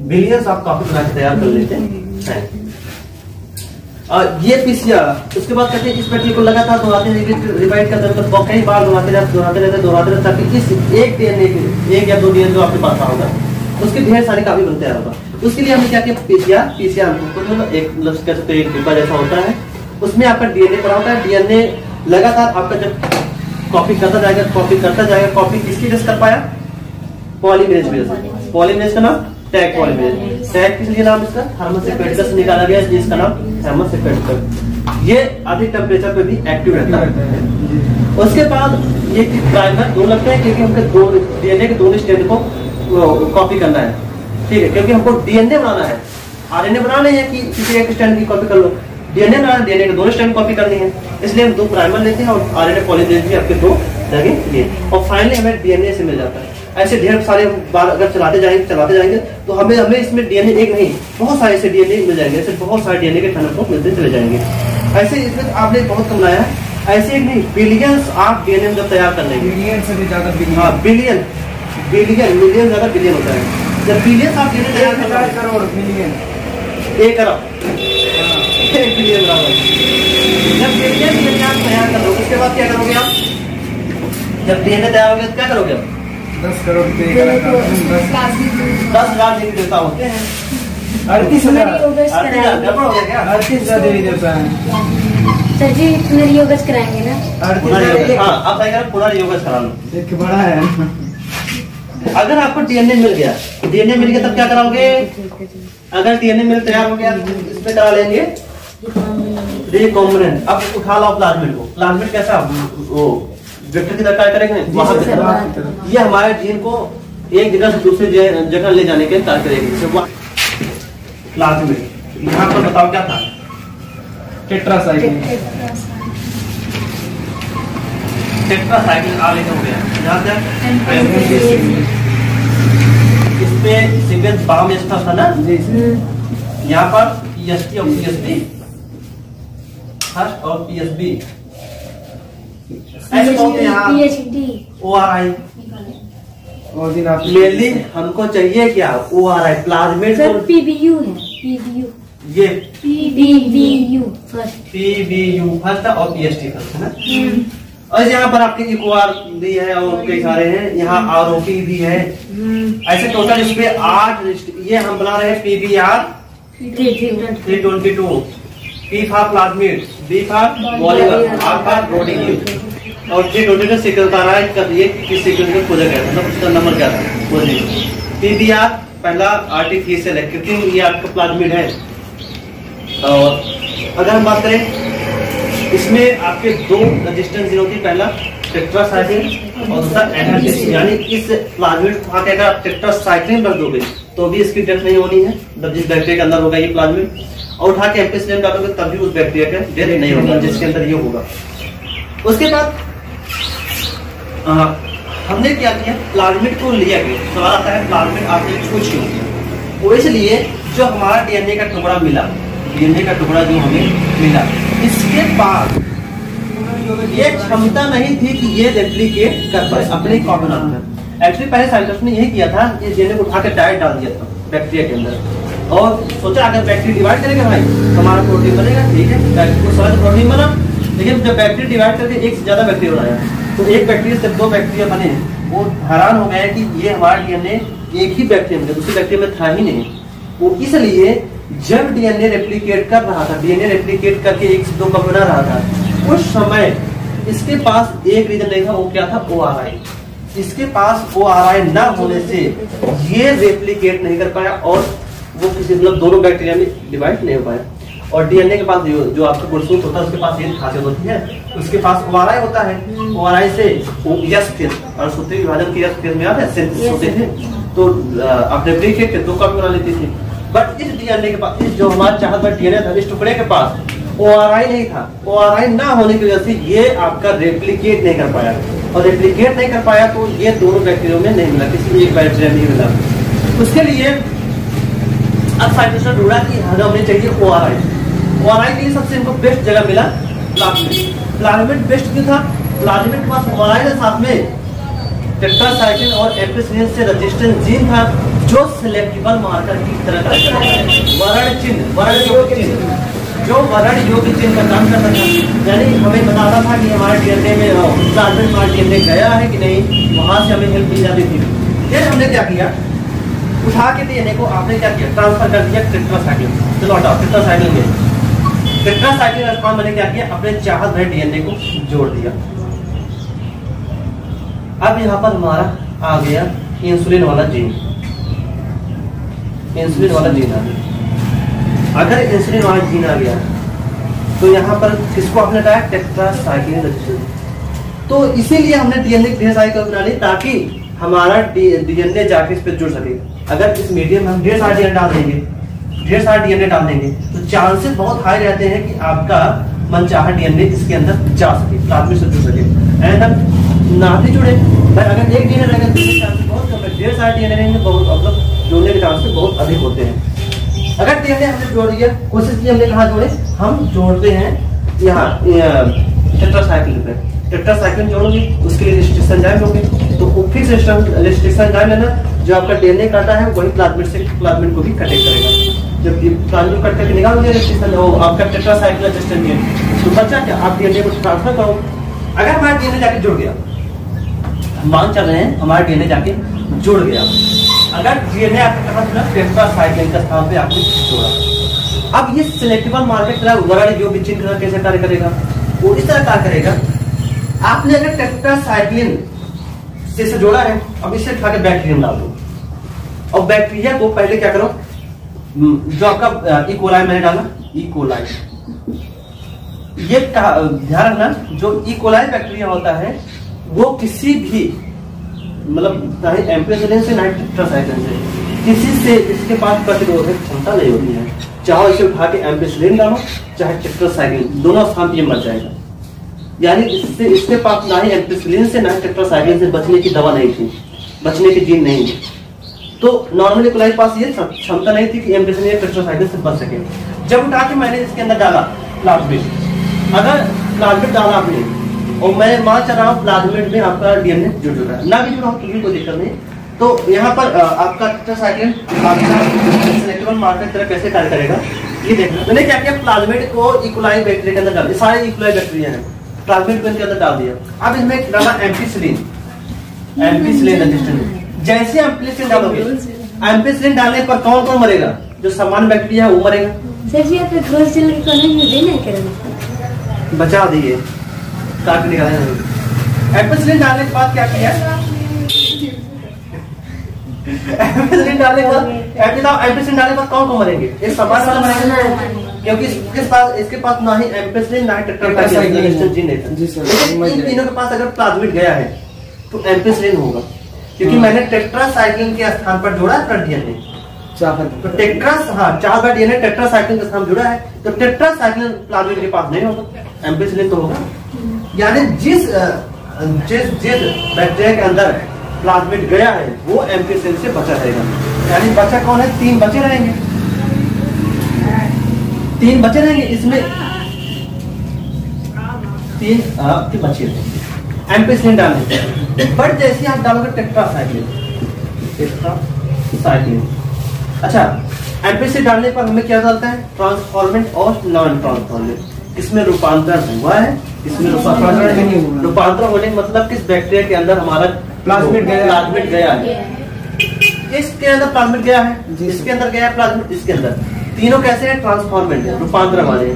बिलियंस ऑफ कॉपी बना के तैयार कर लेते हैं। और ये पीसीआर उसके बाद कहते हैं इस पेटी को लगातार दोहराते रिवाइड करते हैं, तो कई बार दोहराते रहते ताकि इस एक डीएनए एक या दो डीएनए जो आपके पास होगा उसके ढेर सारी काफी बनते हैं होगा। उसके लिए हमने क्या किया, पीसीआर मतलब एक कह सकते एक डिब्बा जैसा होता है, उसमें आपका डीएनए पड़ा होता है। डीएनए लगातार आपका जब कॉपी करता जाएगा। कॉपी किसकी वजह से कर पाया, पॉलीमरेज वजह से। पॉलीमरेज का नाम टैग पॉलीमरेज। टैग किस लिए नाम इसका, थर्मस एक्वेटिकस से निकाला गया जिसका नाम थर्मस एक्वेटिकस। ये अधिक टेम्परेचर पे भी एक्टिव रहता है। उसके बाद ये प्राइमर दो लगते हैं क्योंकि हमको दो डीएनए के दोनों स्ट्रैंड को कॉपी करना है, ठीक है, क्योंकि हमको डीएनए बनाना है, आरएनए बनाना है कि किसी एक स्ट्रैंड की कॉपी कर लो। डीएनए बनाना, डीएनए के दोनों स्ट्रैंड कॉपी करनी है, इसलिए हम दो प्राइमर लेते हैं और आरएनए पॉलीमरेज भी आपके दो लगेंगे और फाइनली हमें डीएनए से मिल जाता है। ऐसे ढेर सारे बार अगर चलाते जाएंगे तो हमें इसमें डीएनए एक नहीं बहुत सारे ऐसे डीएनए मिल जाएंगे, ऐसे बहुत सारे डीएनए के खंड मिलते चले जाएंगे। ऐसे इसमें आपने बहुत कम लाया है, ऐसे एक नहीं बिलियंस आप डीएनए जब तैयार कर लेंगे, बिलियन से भी ज्यादा बिलियन मिलियन ज्यादा बिलियन होता है। जब बिलियन आप डीएनए तैयार कर रहे हैं, करोड़ मिलियन 1 अरब 1 बिलियन बराबर। जब बिलियन डीएनए आप तैयार कर लोगे उसके बाद क्या करोगे आप, जब डीएनए तैयार हो गया तो क्या करोगे आप, 10 करोड़ 10,000 देवी देवता होते हैं। 38,000 गड़बड़ हो गया क्या, 38,000 देवी देवता है सर जी। पुनर्योगस कराएंगे ना, हाँ आप सही कह पुनर्योगस करा लो। एक बड़ा है। अगर आपको डीएनए मिल गया, डीएनए मिल गया तब क्या कराओगे, अगर डीएनए मिल तैयार हो गया इसमें करा लेंगे रिकॉम्बिनेंट। अब उठा लो प्लाज्मिड को। प्लाज्मिड कैसा वो वेक्टर की तरह करेंगे वहां पे, ये हमारे जीन को एक जगह से दूसरी जगह ले जाने के कार्य करेगी। प्लाज्मिड यहाँ पर बताओ क्या था, टेट्रासाइक्लिन। टेट्रासाइक्लिन आगे हो गया यहाँ तक। इसमें सीक्वेंस बाम था ना, यहाँ पर पीएसटी और पीएसबी फर्स्ट और पीएसबी ऐसे बोलते हैं। ORI और दिन आप मेनली हमको चाहिए क्या, ORI प्लाज्मिड सर PBU है, PBU ये PBU फर्स्ट और PST फर्स्ट है ना। और यहाँ पर आपके इक्वार भी है और कई सारे हैं, यहाँ ROP भी है। ऐसे टोटल इसमें 8 ये हम बना रहे हैं PBR 322, P for plasmid, B for polymer, R for protein और 322 सीक्वेंस बता रहा है ये किस सीक्वेंस में खोजा गया था, मतलब उसका नंबर क्या था। PBR पहला आर्टिफिशियल है क्योंकि ये आपका प्लाज्मिड है। और अगर हम बात करें इसमें आपके दो रेजिस्टेंस जीरो की, पहला टेट्रासाइक्लिन और दूसरा एनालिसिस, यानी इस प्लाज्मिड को उठा के अगर आप टेट्रासाइक्लिन रख दोगे तो भी इसकी डेथ नहीं होनी है, मतलब जिस बैक्टीरिया के अंदर होगा ये प्लाज्मिड, और उठा के एम्पिसिलिन डालोगे तब भी उस बैक्टीरिया का डेथ नहीं होगा जिसके अंदर ये होगा। उसके बाद हमने क्या किया, प्लाज्मिड को लिया गया। सवाल आता है प्लाज्मिड आपने कुछ क्यों, वो इसलिए जो हमारा डीएनए का टुकड़ा मिला, डीएनए का टुकड़ा जो हमें मिला, इसके पास ये क्षमता नहीं थी कि ये रेप्लिकेट कर पाए अपने कॉपी में। एक्चुअली पहले साइंटिस्ट ने यही किया था, ये डीएनए को उठा के डायरेक्ट डाल दिया था बैक्टीरिया के अंदर और सोचा अगर बैक्टीरिया डिवाइड करेगा भाई हमारा प्रोटीन बनेगा, ठीक है, प्रोटीन बना। लेकिन जब बैक्टीरिया डिवाइड करके एक से ज्यादा बैक्टीरिया बनाया तो एक बैक्टीरिया से 2 बैक्टीरिया बने, वो हैरान हो गए कि ये हमारा डीएनए एक ही बैक्टीरिया में, दूसरे बैक्टीरिया में था ही नहीं। वो इसलिए जब डीएनए रेप्लिकेट कर रहा था, डीएनए रेप्लिकेट करके 1 से 2 कप बना रहा था, उस समय इसके पास एक रीजन नहीं था, वो क्या था, ORI। इसके पास ORI ना होने से ये रेप्लिकेट नहीं कर पाया और वो किसी मतलब दोनों बैक्टीरिया में डिवाइड नहीं हो पाया। और डीएनए के पास जो आपका गुणसूत्र होता है उसके पास ये खासियत होती है, उसके पास ORI होता है। ORI से यस फेज और सूत्री विभाजन के यस फेज में आते हैं, सिंथेसिस होते थे, तो आप रेप्लिकेट के 2 कॉपी बना लेते थे। बट इस डीएनए के पास, जो हमारा चाहत भर डीएनए था इस टुकड़े के पास ORI नहीं था। ORI ना होने की वजह से ये आपका रेप्लिकेट नहीं कर पाया, और रेप्लिकेट नहीं कर पाया तो ये दोनों बैक्टीरिया में नहीं मिला, किसी एक बैक्टीरिया नहीं मिला। उसके लिए अब साइंटिस्ट ने ढूंढा कि हमें चाहिए ORI। ORI के लिए सबसे इनको बेस्ट जगह मिला प्लाज्मिड। प्लाज्मिड बेस्ट क्यों था? प्लाज्मिड के पास ORI के साथ में टेट्रासाइक्लिन और एम्पिसिलिन से रेजिस्टेंट जीन था, जो सिलेक्टिबल मार्कर की तरह काम करता है। वर्ण चिन्ह, वर्ण योग्य चिन्ह, जो वर्ण योग्य चिन्ह का काम करता था। यानी हमें बताना था कि हमारे डीएनए में प्लाज्मिड हमारे डीएनए गया है कि नहीं, वहां से हमें हेल्प मिल जाती थी। फिर हमने क्या किया, उठा के डीएनए को आपने क्या किया, ट्रांसफर कर दिया टेट्रासाइक्लिन। चलो हटाओ टेट्रासाइक्लिन में, टेट्रासाइक्लिन स्थान मैंने क्या किया, अपने चाहत भरे डीएनए को जोड़ दिया। अब यहाँ पर हमारा आ गया इंसुलिन वाला जीन, इंसुलिन वाला जीन आ गया। अगर इंसुलिन वाला जीन आ गया तो यहाँ पर किसको आपने बताया, टेट्रासाइक्लिन रेजिस्टेंस। तो इसीलिए हमने डीएनए ढेर सारी बना ली ताकि हमारा डीएनए जाके इस पे जुड़ सके। अगर इस मीडियम में हम ढेर सारा डीएनए डाल देंगे, ढेर सारा डीएनए डाल देंगे तो चांसेस बहुत हाई रहते हैं कि आपका मनचाहा डीएनए इसके अंदर जा सके, प्लाज्मिड से जुड़ सके। एंड ना भी जुड़े भाई, अगर एक डीएनए रहेगा तो चांसेस बहुत कम है, ढेर सारे डीएनए रहेंगे बहुत मतलब जुड़ने के चांसेस बहुत अधिक होते हैं। अगर डीएनए हमने जोड़ दिया, कोशिश की हमने कहा जोड़े, हम जोड़ते हैं यहाँ टेट्रासाइक्लिन पे। टेट्रासाइक्लिन जोड़ोगे उसके लिए रेस्ट्रिक्शन एंजाइम लोगे, तो फिक्स रेस्ट्रिक्शन एंजाइम लेना, जो आपका डीएनए काटा है वही प्लाज्मिड से प्लाज्मिड को भी कटेक्ट करेगा। जब प्लाज्मिड कट करके निकालोगे रेस्ट्रिक्शन, वो आपका टेट्रासाइक्लिन रेजिस्टेंट डीएनए, तो बचा क्या, आप डीएनए को ट्रांसफर करो। अगर हमारा डीएनए जाके जुड़ गया, मान चल रहे हैं हमारा डीएनए जाके जुड़ गया, अगर डीएनए आपका कहां जुड़ा, टेट्रासाइक्लिन का स्थान पे आपने जोड़ा। अब ये सिलेक्टिबल मार्कर वर्ण योग्य चिन्ह कैसे कार्य करेगा, वो इस तरह कार्य करेगा। आपने अगर टेट्रासाइक्लिन से जोड़ा है, अब इसे उठा के बैक्टीरिया में डाल दो, और बैक्टीरिया को पहले क्या करो, जो आपका इकोलाई मैंने डाला, इकोलाई, ये ध्यान रखना, जो इकोलाई बैक्टीरिया होता है वो किसी भी मतलब ना ही एम्पिसिलिन से ना ही टेट्रासाइक्लिन से किसी से इसके पास प्रतिरोधक क्षमता नहीं होती है। चाहे इसे उठा के एम्पिसिलिन डालो चाहे टेट्रासाइक्लिन, दोनों स्थान पे मर जाएगा। यानी इससे इसके पास ना ही एम्पिसिलिन से ना ही टेट्रासाइक्लिन से बचने की दवा नहीं थी, बचने की जीन नहीं थी। तो नॉर्मली इकोलाई के पास ये क्षमता नहीं थी कि एम्पिसिलिन टेट्रासाइक्लिन से बच सके। जब उठा के मैंने इसके अंदर डाला प्लाज्मिड, अगर प्लाज्मिड डाला आपने और मैं मान चल रहा हूँ प्लाज्मिड में आपका डीएनए जुड़ चुका है, ना भी जुड़ा हो तो भी कोई दिक्कत नहीं। तो यहाँ पर आपका टेट्रासाइक्लिन सिलेक्टिव मार्कर की तरह कैसे कार्य करेगा ये देखना। मैंने क्या किया, प्लाज्मिड को इकोलाई बैक्टीरिया के अंदर डाल दिया, सारे इकोलाई बैक्टीरिया हैं, प्लाज्मिड को इनके अंदर डाल दिया। अब इसमें डाला एम्पिसिलिन, एम्पिसिलिन रेजिस्टेंट। जैसे एम्पिसिलिन डालोगे, एम्पिसिलिन डालने पर कौन कौन मरेगा, जो सामान्य बैक्टीरिया है वो मरेगा। बचा दिए, काट निकाला। एम्पिसिलिन डालने के बाद क्या किया, एम्पिसिलिन डालने के बाद एम्पिसिलिन डालने के बाद कौन कौन मरेंगे, एक समान वाला मरेगा, क्योंकि इसके पास ना ही एम्पिसिलिन ना ही टेट्रासाइक्लिन जीन है। इन तीनों के पास अगर प्लाज्मिड गया है तो एम्पिसिलिन होगा, क्योंकि मैंने टेट्रासाइक्लिन के स्थान पर जोड़ा है डीएनए। तो चार बार डीएनए टेट्रासाइक्लिन के स्थान जुड़ा है, तो टेट्रासाइक्लिन प्लाज्मिड के पास नहीं होगा, एम्पिसिलिन तो होगा। यानी जिस बैक्टीरिया के अंदर प्लाज्मिड गया है वो एम्पिसिलिन से बचा रहेगा। यानी बचा कौन है, तीन बचे रहेंगे, तीन बचे रहेंगे, इसमें तीन आपके बचे रहेंगे एम्पिसिलिन डालने। बट जैसे आप डालोगे टेट्रासाइक्लिन, टेट्रासाइक्लिन, अच्छा एम्पिसिलिन डालने पर हमें क्या डालता है, ट्रांसफॉर्मेंट और नॉन ट्रांसफॉर्मेंट। इसमें रूपांतरण हुआ है, इसमें रूपांतरण होने का मतलब किस बैक्टीरिया के अंदर हमारा प्लाज्मिड गया है, इसके अंदर प्लाज्मिड गया है, इसके अंदर गया है प्लाज्मिड, इसके अंदर। तीनों कैसे हैं, ट्रांसफॉर्मेंट है, रूपांतरण वाले।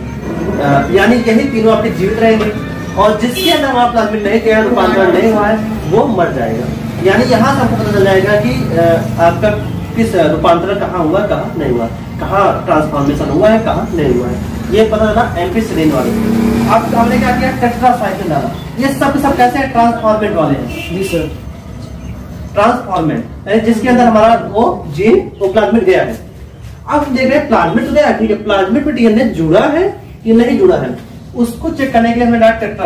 यानी यही तीनों आपके जीवित रहेंगे, और जिसके अंदर हमारा प्लाज्मिड नहीं गया, रूपांतरण नहीं हुआ है, वो मर जाएगा। यानी यहाँ से आपको पता चल जाएगा कि आपका किस रूपांतरण कहाँ हुआ, कहाँ नहीं हुआ, कहाँ ट्रांसफॉर्मेशन हुआ है, कहाँ नहीं हुआ है, ये पता चला एम्पिसिलिन वाले। अब हमने क्या किया, टेट्रासाइक्लिन डाला। ये सब कैसे हैं, ट्रांसफॉर्मेंट वाले हैं। जी सर, ट्रांसफॉर्मेंट जिसके अंदर हमारा वो जीन वो प्लाज्मिड गया है, अब देख रहे हैं प्लाज्मिड तो गया, ठीक है, प्लाज्मिड में डीएनए जुड़ा है कि नहीं जुड़ा है, उसको चेक करने के लिए हमें डायरेक्ट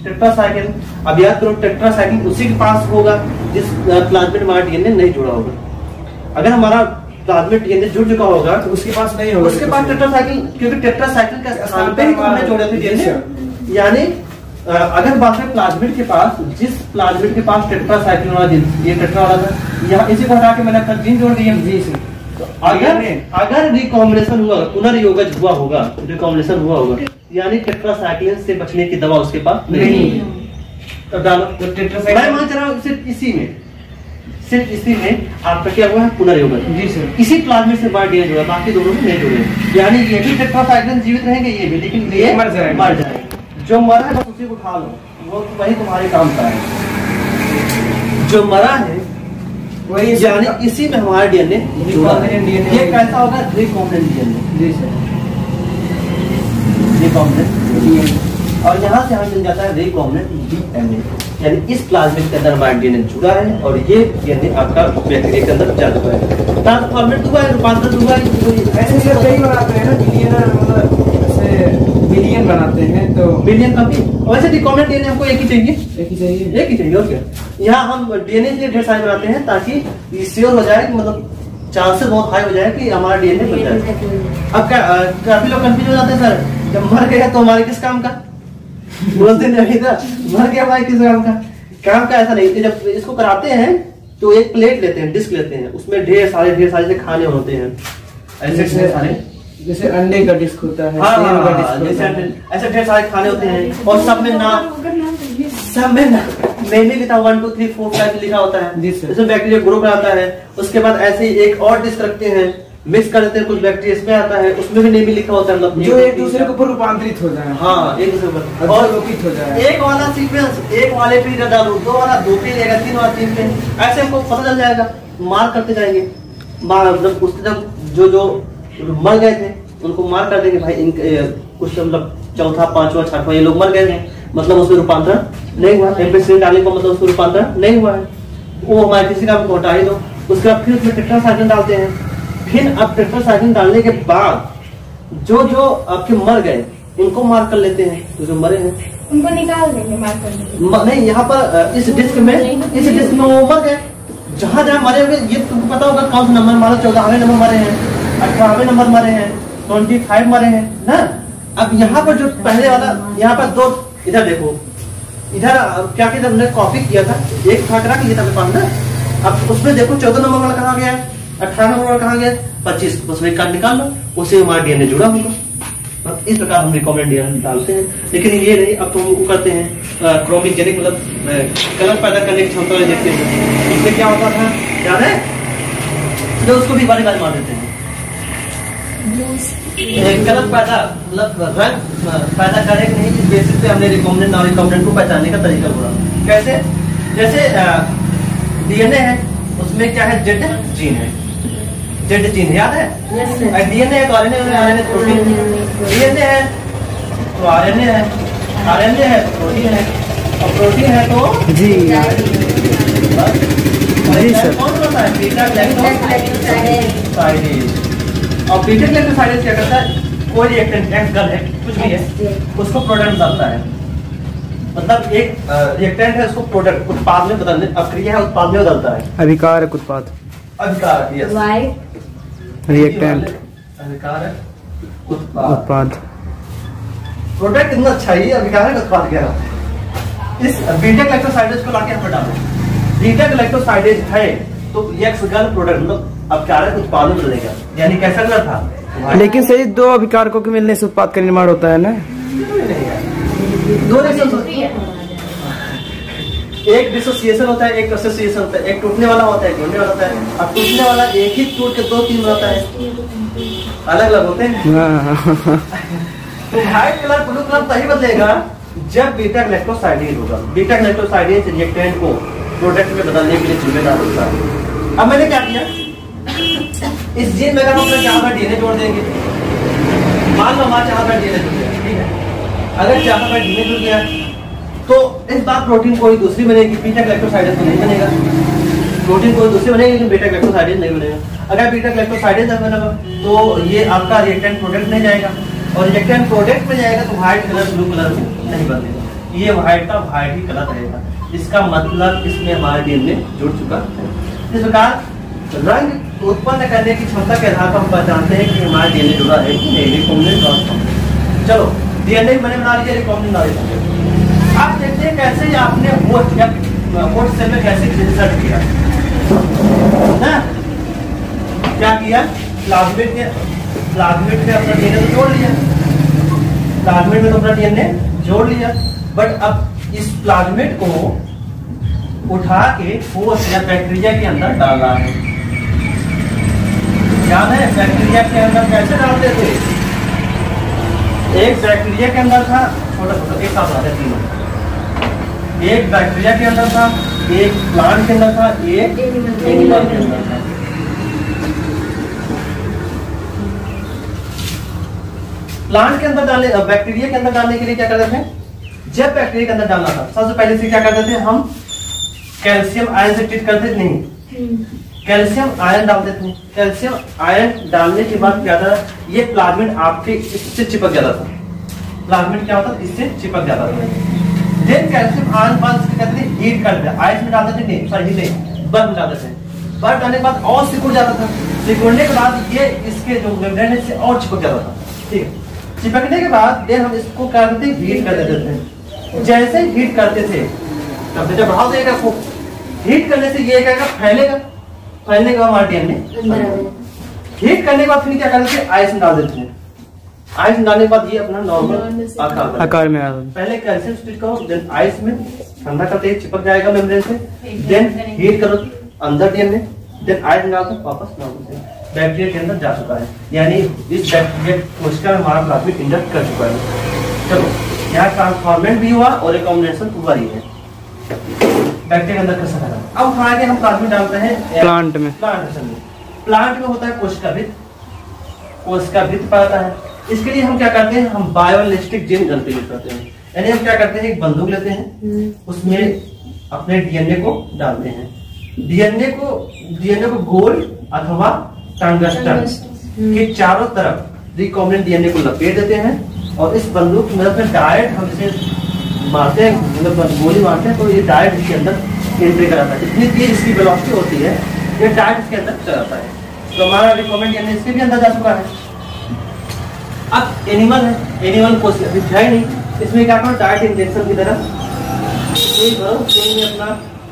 टेट्रासाइक्लिन। अब याद करो टेट्रासाइक्लिन उसी के पास होगा जिस प्लाज्मिड हमारा डीएनए नहीं जुड़ा होगा। अगर हमारा प्लाज्मिड डीएनए जुड़ चुका होगा तो उसके पास नहीं होगा, उसके पास टेट्रासाइक्लिन, क्योंकि टेट्रासाइक्लिन का स्थान पे ही तो हमने जोड़े थे डीएनए। यानी अगर बात है प्लाज्मिड के पास, जिस प्लाज्मिड के पास टेट्रासाइक्लिन वाला जीन, ये टेट्रा वाला था, यहाँ इसी को हटा के मैंने अपना जीन जोड़ दिया। जी सर। तो अगर रिकॉम्बिनेशन हुआ, पुनर्योगज हुआ होगा, रिकॉम्बिनेशन हुआ होगा, यानी टेट्रासाइक्लिन से बचने की दवा उसके पास नहीं है। तो डालो तो टेट्रासाइक्लिन, मैं मान रहा हूँ सिर्फ इसी में आपका क्या हुआ है, पुनर्योगज। जी सर। इसी प्लाज्मिड से बाहर डीएनए जुड़ा, बाकी दोनों में नहीं जुड़े, यानी ये भी टेट्रासाइक्लिन जीवित रहेंगे, ये भी, लेकिन ये मर जाएगा। जो मरा है बस उसी को उठा लो, वो तो वही तुम्हारे काम का है। जो मरा है वही, यानी इसी में हमारा डीएनए जुड़ा है। ये कैसा होगा, रिकॉम्बिनेंट डीएनए। जी सर, रिकॉम्बिनेंट डीएनए। और यहाँ से हमें मिल जाता है रिकॉम्बिनेंट डीएनए, यानी इस प्लाज्मिड के अंदर हमारा डीएनए जुड़ा है और ये डीएनए आपका बैक्टीरिया के अंदर जा चुका है, ट्रांसफॉर्मेट हुआ है, रूपांतरित हुआ है। ऐसे कई बनाते हैं ना बिलियन, मतलब बिलियन बनाते हैं तो बिलियन कभी। वैसे रिकॉम्बिनेंट डीएनए हमको एक ही चाहिए, एक ही चाहिए। ओके। यहाँ हम डीएनए के लिए ढेर सारे बनाते हैं ताकि श्योर हो जाए, मतलब चांसेस बहुत हाई हो जाए कि हमारा डीएनए बन जाए। अब काफी लोग कंफ्यूज हो जाते हैं, सर जब मर गया तो हमारे किस काम का, बोलते नहीं था मर गया भाई किस काम का ऐसा नहीं। जब इसको कराते हैं तो एक प्लेट लेते हैं, डिस्क लेते हैं, उसमें ढेर सारे खाने होते हैं, ऐसे सारे, जैसे अंडे का डिस्क होता है, हाँ, सेव का डिस्क, जैसे ऐसे ढेर सारे खाने होते हैं और सब में नाम नहीं लिखा, 1 2 3 4 5 लिखा होता है, इसमें बैक्टीरिया ग्रो कराता है। उसके बाद ऐसे ही एक और डिस्क रखते हैं, मिक्स कर देते हैं, कुछ बैक्टीरिया इसमें आता है, उसमें भी नेम लिखा होता है, मतलब जो एक दूसरे के ऊपर रूपांतरित हो जाए। हाँ, एक दूसरे पर और लोपित हो जाए। एक वाला सीक्वेंस एक वाले पे डालो, दो वाला दो पे जाएगा, तीन वाला तीन पे, ऐसे हमको पता चल जाएगा, मार्क करते जाएंगे। मतलब उसके जो मर गए थे उनको मार्क कर देंगे, भाई कुछ मतलब चौथा पांचवा छठवां ये लोग मर गए हैं, मतलब उसमें रूपांतरण नहीं हुआ, एम्पिसिलिन डालने का मतलब उसमें रूपांतरण नहीं हुआ है, वो हमारे किसी का हमको हटा ही दो। उसके बाद फिर उसमें टेट्रासाइक्लिन डालते हैं। फिर अब टेट्रासाइक्लिन डालने के बाद जो आपके मर गए इनको मार्क कर लेते हैं, तो जो मरे हैं उनको निकाल देंगे मार्क करने। नहीं, यहाँ पर इस डिस्क में वो मर गए, जहाँ मरे होंगे, ये तुमको पता होगा कौन सा नंबर मारा, 14वें नंबर मरे हैं, 18वें नंबर मरे हैं, 25 मरे हैं ना। अब यहाँ पर जो पहले वाला, यहाँ पर दो, इधर देखो, इधर क्या किया हमने कॉपी किया था, एक फाकरा किया था मेरे पास ना। अब उसमें देखो 14 नंबर वाला कहाँ गया, 18 नंबर वाला कहाँ गया, 25, बस एक कार्ड निकाल लो, उससे हमारा डीएनए जुड़ा होगा। इस प्रकार हम रिकॉम्बिनेंट डीएनए डालते हैं, लेकिन ये नहीं, अब तो हम करते हैं क्रोमिक जेनिक, मतलब कलर पैदा करने की क्षमता वाले देखते हैं। इसमें क्या होता था याद है, तो उसको भी बारी बारी मार देते हैं। कलर पैदा मतलब रंग पैदा करे कि नहीं, इस बेसिस पे हमने रिकॉम्बिनेंट और रिकॉम्बिनेंट को पहचानने का तरीका बोला। कैसे, जैसे डीएनए है, उसमें क्या है, जेड जीन है, जेड जीन याद है, डीएनए है तो आरएनए प्रोटीन, डीएनए है तो आरएनए है, आरएनए है तो प्रोटीन है, और प्रोटीन है तो जी कौन होता है, बीटा ग्लाइकोसाइडेज। और बीटा ग्लाइकोसाइडेज क्या करता है, कोई रिएक्टेंट एक्सगल है कुछ भी है, उसको प्रोडक्ट डालता है, मतलब एक रिएक्टेंट है, उसको प्रोडक्ट उत्पाद में बदलने, अक्रिया है उत्पाद में बदलता है। अभिकारक उत्पाद, अभिकारक, यस, रिएक्टेंट, अभिकारक उत्पाद, प्रोडक्ट कितना अच्छा ही, अभिकारक उत्पाद क्या है। इस बीटा ग्लाइकोसाइडेज को लाके हम डालो, बीटा ग्लाइकोसाइडेज है तो एक्सगल प्रोडक्ट मतलब अभिकारक उत्पाद में बदलेगा, यानी कैसा कलर था। लेकिन सही दो अभिकारकों के मिलने से उत्पाद का निर्माण होता है ना, दो एक डिसोसिएशन होता है, एक एसोसिएशन होता है, एक टूटने वाला होता है, एक जोड़ने वाला होता है। अब टूटने वाला एक ही टूट के 2-3 होता है, अलग अलग होते हैं। तो व्हाइट कलर ब्लू कलर तभी बदलेगा जब बीटा ग्लाइकोसाइडेज होगा। बीटा ग्लाइकोसाइडेज रिएक्टेंट को प्रोडक्ट में बदलने के लिए जिम्मेदार होता है। अब मैंने क्या किया, इस जीन में अगर हम यहाँ पर डीएनए जोड़ देंगे, मान लो हमारा यहाँ पर डीएनए जुड़ गया, ठीक है, अगर यहाँ पर डीएनए जुड़ गया तो इस बार प्रोटीन कोई दूसरी बनेगी, बीटा ग्लाइकोसाइडेज तो नहीं बनेगा। प्रोटीन कोई दूसरी बनेगी लेकिन बीटा ग्लाइकोसाइडेज नहीं बनेगा। अगर बीटा ग्लाइकोसाइडेज बनेगा तो ये आपका रिएक्टेंट प्रोडक्ट नहीं जाएगा, और रिएक्टेंट प्रोडक्ट में जाएगा तो व्हाइट कलर ब्लू कलर नहीं बनेगा, ये व्हाइट का व्हाइट ही कलर रहेगा। इसका मतलब इसमें हमारा डीएनए जुड़ चुका है। इस प्रकार रंग उत्पन्न करने की क्षमता के आधार पर हम पहचानते हैं कि हमारा डीएनए जुड़ा है कि नहीं, रिकॉम्बिनेंट और कॉम्बिनेंट। चलो डीएनए बने बना लीजिए, रिकॉम्बिनेंट बना लीजिए। आप देखते हैं कैसे आपने होस्ट सेल में कैसे इंसर्ट किया ना, क्या किया, प्लाज्मिड में अपना डीएनए तो जोड़ लिया, प्लाज्मिड में तो अपना डीएनए जोड़ लिया, बट अब इस प्लाज्मिड को उठा के होस्ट या बैक्टीरिया के अंदर डालना है। याद है बैक्टीरिया के अंदर कैसे डालते थे? एक बैक्टीरिया के अंदर था, छोटा छोटा एक साथ आते तीनों, एक बैक्टीरिया के अंदर था, एक प्लांट के अंदर था, एक एनिमल के अंदर था। प्लांट के अंदर डालने, बैक्टीरिया के अंदर डालने के लिए क्या करते थे? जब बैक्टीरिया के अंदर डालना था सबसे पहले से क्या करते थे हम? कैल्शियम आयन से ट्रीट करते नहीं, कैल्शियम आयन डालते थे। कैल्शियम आयन डालने के बाद क्या था, ये प्लाज्मिड आपके इससे चिपक जाता था। प्लाज्मिड क्या होता था? इससे चिपक जाता था। देन कैल्शियम आयन बाद कहते थे हीट कर दिया, आइस में डालते थे नहीं, सॉरी नहीं, बर्फ में डालते थे। बर्फ डालने के बाद और सिकुड़ जाता था, सिकुड़ने के बाद ये इसके जो मेम्ब्रेन है इससे और चिपक जाता था। ठीक है, चिपकने के बाद देन हम इसको क्या करते थे? हीट कर देते थे। जैसे हीट करते थे टेम्परेचर बढ़ा देगा, खूब हीट करने से ये क्या फैलेगा, फैलने का हमारा डीएनए। हीट करने के बाद फिर क्या करते थे? आइस में डाल देते हैं। आइस में डालने के बाद ये अपना नॉर्मल आकार में आ जाता है। पहले कैल्शियम स्टिक करो, देन आइस में ठंडा करते चिपक जाएगा मेम्ब्रेन से, देन हीट करो अंदर डीएनए, देन आइस में डालकर वापस नॉर्मल से बैक्टीरिया के अंदर जा चुका है। यानी इस बैक्टीरिया कोशिका में हमारा प्लाज्मिड इंडक्ट कर चुका है। चलो यहाँ ट्रांसफॉर्मेंट भी हुआ और रिकॉम्बिनेशन हुआ ही है बैक्टीरिया के अंदर कैसा है। अब आगे हम प्लाज्मिड डालते हैं प्लांट में। प्लांट में होता है कोशिकाभित्त, कोशिकाभित्त पाता है। इसके लिए हम क्या करते हैं? हम बायोइलेक्ट्रिक जीन गन यूज करते हैं। यानी हम क्या करते हैं? एक बंदूक लेते हैं, उसमें अपने डीएनए को डालते हैं। डीएनए को गोल अथवा टंगस्टन के चारों तरफ रिकॉम्बिनेंट डीएनए को लपेट देते हैं, और इस बंदूक की मदद से डायरेक्ट हम इसे मारते हैं, मतलब गोली मारते हैं, तो ये डायरेक्ट इसके अंदर एंट्री कराता है। इतनी तेज इसकी वेलोसिटी होती है, ये डायरेक्ट इसके अंदर चला जाता है। तो हमारा रिकॉम्बिनेंट डीएनए इसके भी अंदर जा चुका है। अब एनिमल है, एनिमल को है नहीं, इसमें क्या करो? डायरेक्ट इंजेक्शन की तरह अपना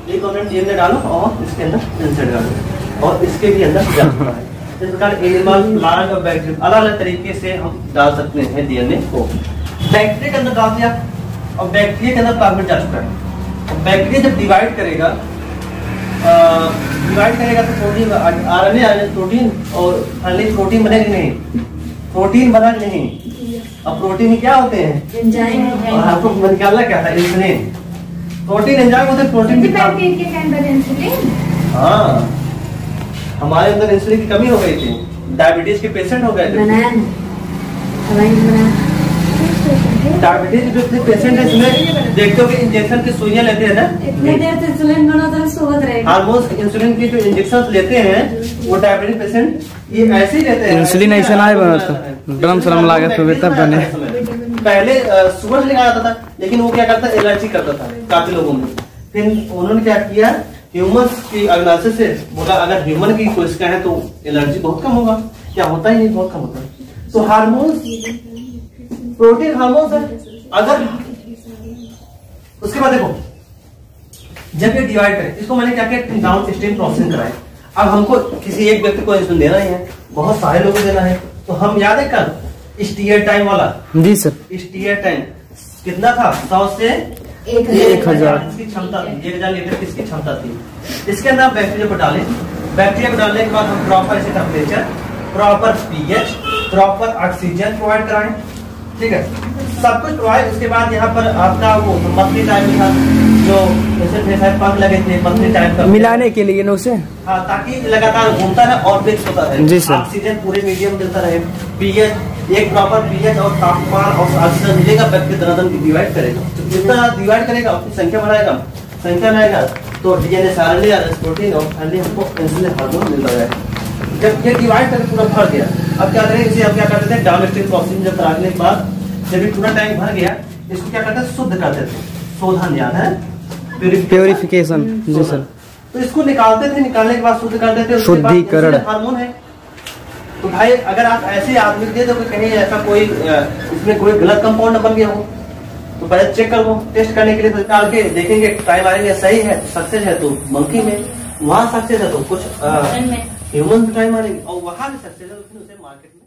रिकॉम्बिनेंट डीएनए डालो और इसके अंदर इंसर्ट डालो, और इसके भी अंदर जा चुका है। इस प्रकार एनिमल, प्लांट और बैक्टीरिया अलग अलग तरीके से हम डाल सकते हैं डीएनए को। बैक्टीरिया के अंदर डाल दिया और बैक्टीरिया के अंदर प्लाज्मिड जा चुका है। बैक्टीरिया जब डिवाइड करेगा तो प्रोटीन, आरएनए प्रोटीन, और फाइनली प्रोटीन बनेगा नहीं, प्रोटीन बना नहीं। अब प्रोटीन क्या होते हैं? एंजाइम। और आपको निकालना क्या था? इंसुलिन। प्रोटीन एंजाइम होते हैं। प्रोटीन हाँ, हमारे अंदर इंसुलिन की कमी हो गई थी, डायबिटीज के पेशेंट हो गए थे। डायबिटीज जो पेशेंट है इसमें देखते हो कि इंजेक्शन की सुइयां लेते हैं ना, इतने देर से इंसुलिन बना तो सोच रहे हैं। हार्मोन्स इंसुलिन की जो इंजेक्शन लेते हैं वो डायबिटीज पेशेंट ये ऐसे ही लेते हैं। इंसुलिन ऐसा ना बना ड्रम श्रम लागे तो बेहतर बने। पहले सुगर लगाया जाता था, लेकिन वो क्या करता है? एलर्जी करता था काफी लोगों में। फिर उन्होंने क्या किया? ह्यूमंस की एनालिसिस से बोला अगर ह्यूमन की कोशिका है तो एलर्जी बहुत कम होगा। क्या होता ही नहीं, बहुत कम होता है। तो हार्मोन्स, प्रोटीन हार्मोन्स है। अगर उसके बाद देखो जब ये डिवाइड करे, इसको मैंने क्या किया? डाउन स्ट्रीम प्रोसेसिंग कराए। अब हमको किसी एक व्यक्ति को इंसुलिन देना ही है, बहुत सारे लोगों को देना है, तो हम याद है कल स्टीयर टाइम वाला? जी सर। स्टीयर टाइम कितना था? 100 से 1000 इसकी क्षमता थी, 1000 लीटर की इसकी क्षमता थी। इसके अंदर बैक्टीरिया को डालें, बैक्टीरिया को डालने के बाद हम प्रॉपर इसे temperature, proper pH, proper oxygen provide कराएं। ठीक है, सब कुछ प्रोवाइड। उसके बाद यहाँ पर आपका वो मंथली टाइम था जो जैसे पंख लगे थे, मंथली टाइम का मिलाने के लिए ना उसे, हाँ, ताकि लगातार घूमता है और फिक्स होता है। जी सर। ऑक्सीजन पूरे मीडियम मिलता रहे, पीएच एक प्रॉपर पीएच और तापमान और ऑक्सीजन मिलेगा, बैक्टीरिया दनादन डिवाइड करेगा। तो जितना डिवाइड करेगा उसकी संख्या बढ़ाएगा, संख्या बढ़ाएगा तो डीएनए से आरएनए प्रोटीन और फाइनली हमको इंसुलिन हार्मोन मिल रहा है। जब ये डिवाइड करके पूरा भर गया, अब क्या करें इसे, अब क्या करते थे डाउनस्ट्रीम प्रोसेसिंग जब कराने के बाद जब ये पूरा टैंक भर गया, इसको क्या करते थे शुद्ध करते थे, शोधन याद है, प्योरिफिकेशन जी सर। तो इसको निकालते थे, निकालने के बाद शुद्ध करते थे, शुद्धिकरण हार्मोन है। तो भाई अगर आप ऐसे आदमी दे दो कहीं ऐसा कोई इसमें कोई गलत कंपाउंड बन गया हो तो पहले चेक कर लो, टेस्ट करने के लिए तो निकाल के देखेंगे, टाइम आएंगे सही है सक्सेस है तो मंकी में, वहाँ सक्सेस है तो कुछ ह्यूमन टाइम आएंगे और वहाँ भी सक्सेस है तो फिर उसे मार्केट में